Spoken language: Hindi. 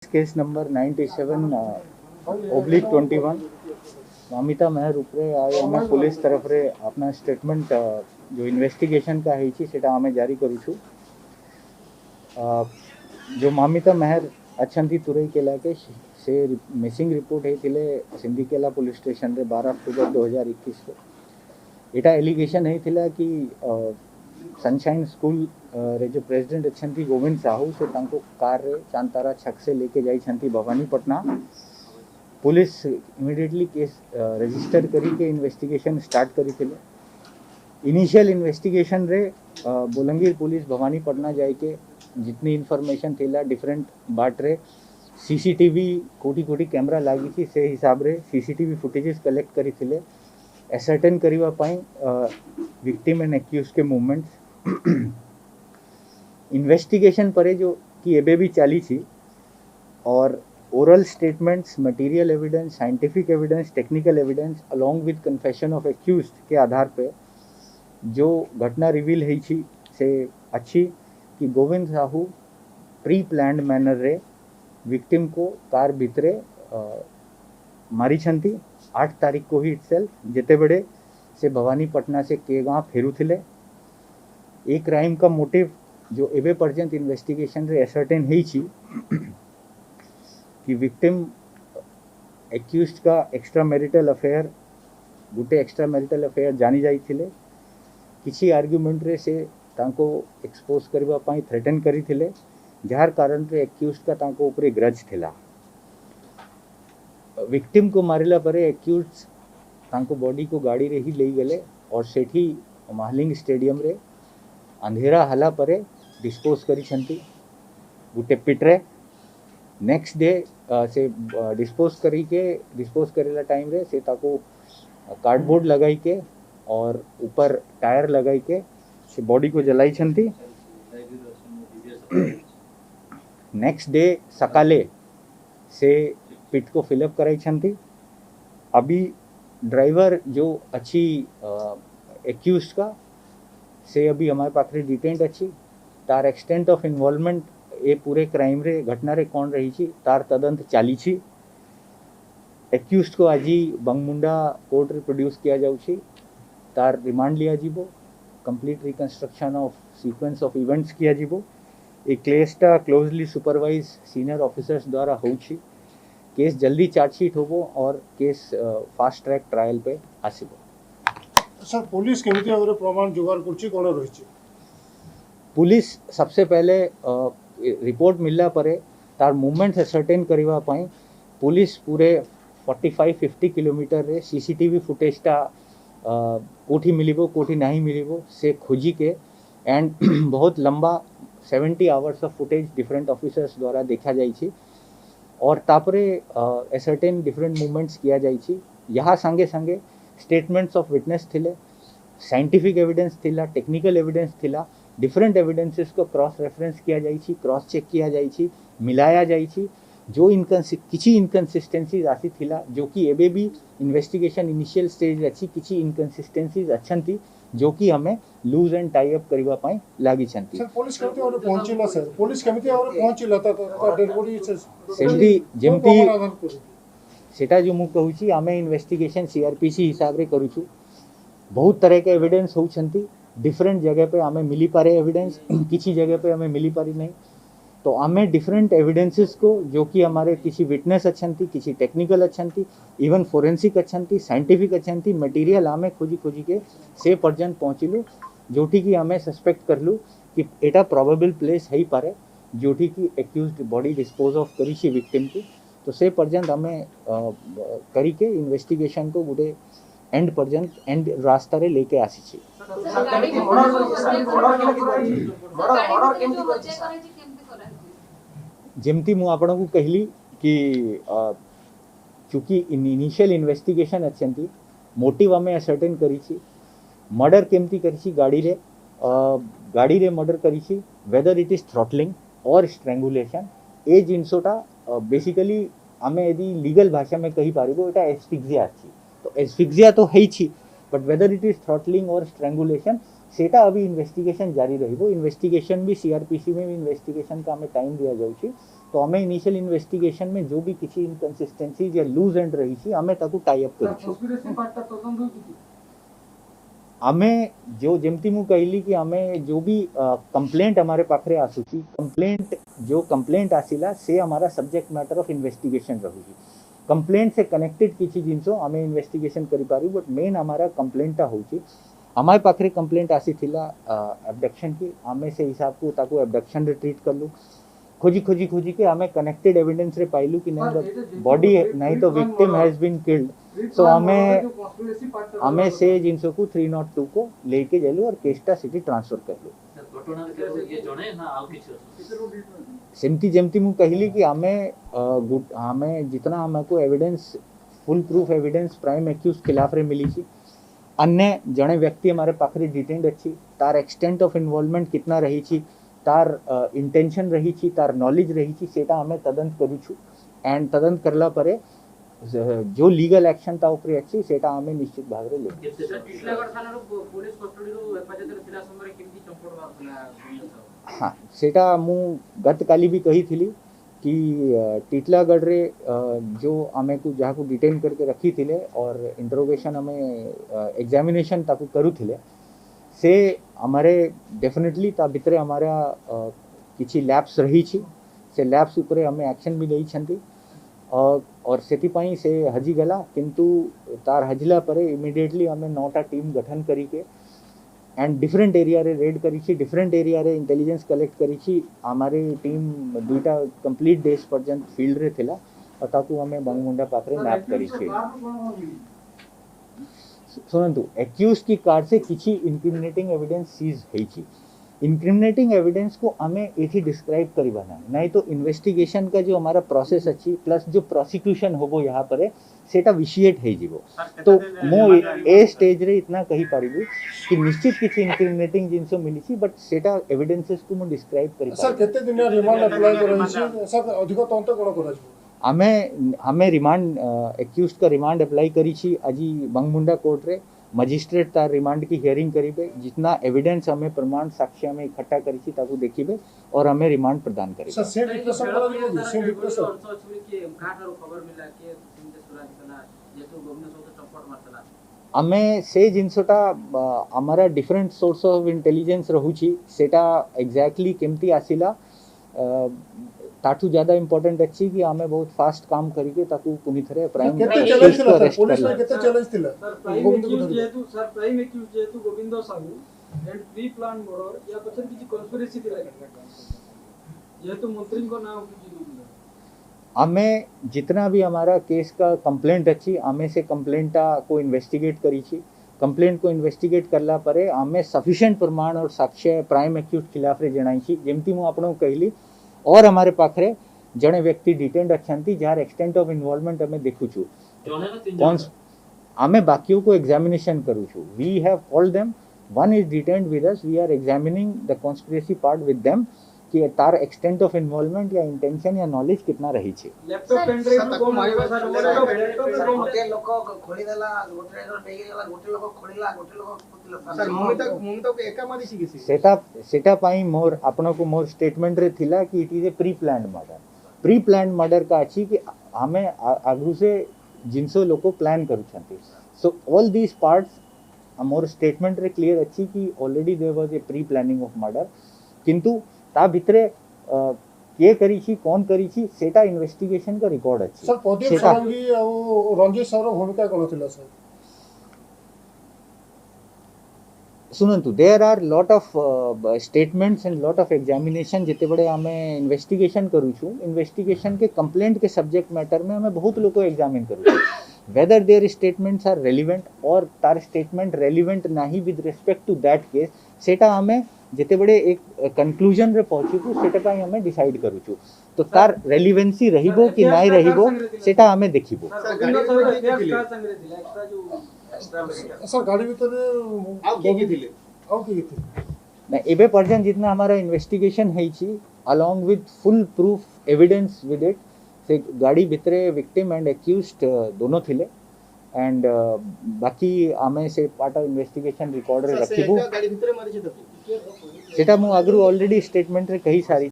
केस नंबर 97/21 ममिता मेहर उपरे आम पुलिस तरफ रे अपना स्टेटमेंट जो इन्वेस्टिगेशन का है सेटा आम जारी करूँ। जो ममिता मेहर अच्छा तुरई केला के से मिसिंग रिपोर्ट होते सिंधिकेला पुलिस स्टेशन रे 12 अक्टूबर 2021 को एटा एलिगेशन होता कि सनशाइन स्कूल रे जो प्रेसिडेंट अच्छा गोविंद साहू से कार रे चांतारा छक से लेके जाइछंती Bhawanipatna. Police immediately case register करी के इन्वेस्टिगेशन स्टार्ट करी थे। इनिशियल इन्वेस्टिगेशन रे बोलंगीर पुलिस भवानीपटना जाके जितनी इन्फॉर्मेशन थिला डिफरेंट बाट रे सीसीटीवी कोटी कोटी कैमरा लगी थी से हिसाब रे सीसीटीवी फुटेजेस कलेक्ट करी थिले एसर्टेन करिवा पाई विक्टिम एंड एक्यूज के मूवमेंट्स इन्वेस्टिगेशन पर जो कि एबे भी चली थी और oral statements material evidence scientific evidence technical evidence along with confession of accused के आधार पे जो घटना रिवील है से अच्छी कि Govind Sahu pre planned manner रे विक्टिम को कार भितरे मारी छंती 8 तारीख को ही इटसेल्फ जेते बड़े से भवानीपटना से के गाँव फेरू थिले। एक क्राइम का मोटिव जो एबे पर्यंत इन्वेस्टिगेशन रे एसर्टेन है कि विक्टिम एक्यूज्ड का एक्स्ट्रा मैरिटल अफेयर गुटे एक्स्ट्रा मैरिटल अफेयर जानी जाई थिले किसी आर्ग्यूमेंट रे से तांको एक्सपोज करबा पाई थ्रेटन करी थिले जार कारण रे एक्यूज्ड का तांको ऊपर ग्रज थिला। विक्टिम को मारिला परे एक्यूज्ड तांको बॉडी को गाड़ी रे ही ले गले और सेठी महालिंग स्टेडियम रे अंधेरा हला परे डिस्पोज करी छंती गुटे पिटरे नेक्स्ट डे से डिस्पोज करेला टाइम रे से ताको कार्डबोर्ड लगाई के और ऊपर टायर लगाई के से बॉडी को जलाई छंती। नेक्स्ट डे सकाले से पिट को फिलअप कराई छंती। अभी ड्राइवर जो अच्छी एक्यूज का से अभी हमारे पास डिटेंड अच्छी तार एक्सटेंट ऑफ इन्वॉल्वमेंट ये पूरे क्राइम रे घटना रे कौन रही छी तार तदंत चाली छी। एक्यूज को आज बंगमुंडा कोर्ट रे प्रोड्यूस किया जाऊ छी तार रिमांड लिया जीवो complete reconstruction of sequence of events किया जीवो एक केसटा क्लोजली सुपरवाइज सीनियर ऑफिसर्स द्वारा हो छी केस जल्दी चार्जशीट होबो और केस फास्ट ट्रैक ट्रायल पे आसीबो। सर पुलिस केमिति भाବରେ प्रमाण जोगाड़ करछि कोन रही छी पुलिस सबसे पहले रिपोर्ट मिलला परे तार मूवमेंट सर्टेन करवा पाई पुलिस पूरे 45-50 किलोमीटर रे सीसीटीवी फुटेजटा कोठी मिलिबो कोठी नहीं मिलिबो से खोजी के एंड बहुत लंबा 70 hours of footage different officers द्वारा देखा जाई छी और तापरे एसर्टेन डिफरेंट मूवमेंट्स किया जाई छी। यहाँ संगे संगे स्टेटमेंट्स ऑफ विटनेस थिले साइंटिफिक एविडेंस थिला टेक्निकल एविडेंस थिला डिफरेंट एविडेंसेस को क्रॉस रेफरेंस किया जाई छी क्रॉस चेक किया जाई छी मिलाया जाई छी जो किसी इनकन्सिस्टेंसीज आसी थिला जो कि एबे भी इन्वेस्टिगेशन इनिशियल स्टेज अच्छी किसी इनकन्सिस्टेंसीज अच्छन थी जो कि हमें लूज एंड टाई अप करबा पाई लागी छंती। सर पुलिस केमिति भाବରେ पहुंचिला सर पुलिस केमिति भाବରେ पहुंचिला त डेड बॉडी सेमती जेमती सेटा जो मु कहू छी हमें इन्वेस्टिगेशन सीआरपीसी हिसाब रे करू छु बहुत तरह के एविडेंस हो छंती डिफरेंट जगह पे हमें मिली पारे एविडेंस किसी जगह पे हमें मिली पारी नहीं तो हमें डिफरेंट एविडेंसेस को जो कि हमारे किसी विटनेस अच्छन थी किसी टेक्निकल अच्छन थी इवन फोरेंसिक अच्छन थी साइंटिफिक अच्छन थी मटेरियल हमें खोजी खोजी के से पर्यंत पहुँचलु जोठी की हमें सस्पेक्ट करलु कि एटा प्रोबेबल प्लेस है ही पारे जोठी की एक्यूज्ड बॉडी डिस्पोज ऑफ करी छी विक्टिम की तो से पर्यंत हमें करी के इन्वेस्टिगेशन को गोटे एंड पर्यंत एंड रास्ता रे लेके आसी छी। जेमती मु आपण को कहली कि चूँकि इनिशियल इन्वेस्टिगेशन अच्छी मोटिव आम सर्टेन करी मर्डर केमती करी गाड़ी रे मर्डर करी वेदर इट इज थ्रॉटलिंग और स्ट्रैंगुलेशन ए जिनसोटा बेसिकली आम यदि लीगल भाषा में कही पारिबो एटा एस्फिक्सिया अछि तो एस्फिक्सिया तो है छी but whether it is throttling और स्ट्रैंगुलेशन सेटा अभी इन्वेस्टिगेशन जारी रहिबो इन्वेस्टिगेशन भी सीआरपीसी में इन्वेस्टिगेशन का हमें टाइम दिया जाउछि तो आमे इनिशियल इन्वेस्टिगेशन में जो भी किसी इनकन्सिस्टेंसी या लूज एंड रही छी आमे ताकू टाई अप करू आमे जो जेमती मु कहली कि आमे जो भी कंप्लेंट हमारे पाखरे आसुची कंप्लेंट आसिला से हमारा सब्जेक्ट मैटर ऑफ इन्वेस्टिगेशन रहुची कंप्लेंट से कनेक्टेड किसी जिनसो आमे इन्वेस्टिगेशन करि पारू बट मेन हमारा कंप्लेंटा होची हमारे पाखरे कंप्लेंट आसी थिला एब्डक्शन की आमे से हिसाब को ताकू एब्डक्शन रे ट्रीट करलु खोजी के हमें कनेक्टेड एविडेंस रे पाइलु कि नहीं बॉडी नहीं तो victim has been killed so हमें से जिनसो को 302 को लेके जालु और केसटा सिटी ट्रांसफर करलु सेमती जेमती मु कहली कि हमें जितना हमको evidence foolproof evidence prime accused खिलाफ रे मिली छी अन्य जणे व्यक्ति हमारे पाखरे डिटेन्ड अच्छी तार एक्सटेंट ऑफ इन्वॉल्वमेंट कितना रही छी तार इंटेंशन रही छी तार नॉलेज रही छी सेटा हमें तदंत करू छु एंड तदंत करला परे जो लीगल एक्शन ता उपरे अछि सेटा हमें निश्चित भाग रे ले पुलिस कस्टडी रो हेफाजत रे थिला समय केमती चंपट बारला हां सेटा मु गत काली भी कही थिली कि टीटलागढ़ रे जो हमें को जहाँ को डिटेन करके रखी थिले और इंटरोगेशन हमें एग्जामिनेशन ताकू करू थिले से हमारे डेफिनेटली ता भितरे हमारा किछि लैब्स रही छी से लैब्स ऊपर हमें एक्शन भी नहीं छंती और सेति पई से हजी गला किंतु तार हजला परे इमीडिएटली हमें 9टा टीम गठन करी के एंड डिफरेंट एरिया रे रेड करी छी डिफरेंट एरिया रे इंटेलिजेंस कलेक्ट करी छी हमारी टीम दुईटा कंप्लीट डेज पर्यंत फील्ड रे थिला और ताकू हमें बंगमुंडा पाखरे मैप करी छी सुनंतु एक्यूज की कार से किसी इंक्रिमिनेटिंग एविडेंस सीज है छी इंक्रिमिनेटिंग एविडेंस को हमें एथी डिस्क्राइब करिबाना नहीं तो इन्वेस्टिगेशन का जो हमारा प्रोसेस अच्छी प्लस जो प्रोसिक्यूशन होबो यहाँ पर सेटा विशिएट है जीवो तो मो ए स्टेज रे इतना कही पारिबु कि निश्चित किसी इंक्रिमिनेटिंग जिनसो मिली छी बट सेटा एविडेंसेस को मो डिस्क्राइब करि सर केते दिन रिमांड अप्लाई करई छी सर अधिक तंत्र कोन करा छी हमें रिमांड एक्यूज का रिमांड अप्लाई करी छी अजी बंगमुंडा कोर्ट रे मजिस्ट्रेट तार रिमांड की हियरिंग करीबे जितना एविडेंस हमें प्रमाण साक्ष्य में इकट्ठा करी छी ताकू देखिबे और हमें रिमांड प्रदान करी सर से डिप्रेशन करा दिबो से डिप्रेशन के काठारो खबर मिला के सिंधे सुराज कला जेतु गोविंद सौत चंपट मारतला हमें से जिनसोटा हमारा डिफरेंट सोर्स ऑफ इंटेलिजेंस रहूची सेटा एग्जैक्टली केमती आसिला ताठू ज्यादा इंपोर्टेंट अच्छी कि हमें बहुत फास्ट काम करिके ताकू पुनी थरे प्राइम पुलिस ने केते चैलेंज थिला सर प्राइम एक्यूज जेतु Govind Sahu and pre plan murder या पछन किछि कन्स्पिरेसी थिला जेतु मंत्री को नाम किछि हमें जितना भी हमारा केस का कंप्लेंट अच्छी हमें से कंप्लेंटा को इन्वेस्टिगेट करी छी कंप्लेंट को इन्वेस्टिगेट करला परे हमें सफिशिएंट प्रमाण और साक्ष्य प्राइम एक्यूज खिलाफ रे जणाई छी जेमती मु आपनो कहली और हमारे पाखरे जणे व्यक्ति डिटेन्ड अछंती जार एक्सटेंट ऑफ इन्वॉल्वमेंट हमें देखु छु हमें बाकियों को एग्जामिनेशन करू छु we have called them one is detained with us we are examining the conspiracy part with them कि तार एक्सटेंट ऑफ इन्वॉल्वमेंट या इंटेंशन या नॉलेज कितना रही छे लैपटॉप पेन ड्राइव को मारिबा सर गोटे लोक खोली देला गोटे रो टेगी देला गोटे लोक खोलीला गोटे लोक सर ममिता को एका मारी छि किसी सेटा पाई मोर आपनो को मोर स्टेटमेंट रे थिला कि it is a pre planned murder का अछि कि हमें आगु से जिनसो लोको प्लान करू छंती so all these parts more statement रे क्लियर अछि कि already there was a pre planning of murder किंतु ता भितरे के करी छी कौन करी छी सेटा इन्वेस्टिगेशन का रिकॉर्ड अछि सर प्रदीप सारंगी और रंजीत सर भूमिका कोन थिला सर सुनंतु there are lot of statements and lot of examination जिते बड़े हमें इन्वेस्टिगेशन करू छु इन्वेस्टिगेशन के कंप्लेंट के सब्जेक्ट मैटर में हमें बहुत लोग को एग्जामिन करू छु whether their statements are relevant और तार स्टेटमेंट रेलिवेंट नाही with respect to that case सेटा हमें जिते बड़े एक कंक्लूजन रे पहुंचू छु सेटा पई हमें डिसाइड करू छु तो तार रेलिवेंसी रहिबो कि नाही रहिबो सेटा हमें देखिबो सर गाड़ी भीतर आउ के थिले ना एबे पर्यंत जितना हमारा इन्वेस्टिगेशन है छी along with full proof evidence with it से गाड़ी भितरे विक्टिम एंड एक्यूज्ड दोनों थिले एंड बाकी हमें से पार्ट ऑफ इन्वेस्टिगेशन रिकॉर्ड रे रखिबो गाड़ी भीतर मारी छै त सेटा मु आगु ऑलरेडी स्टेटमेंट रे कही सारी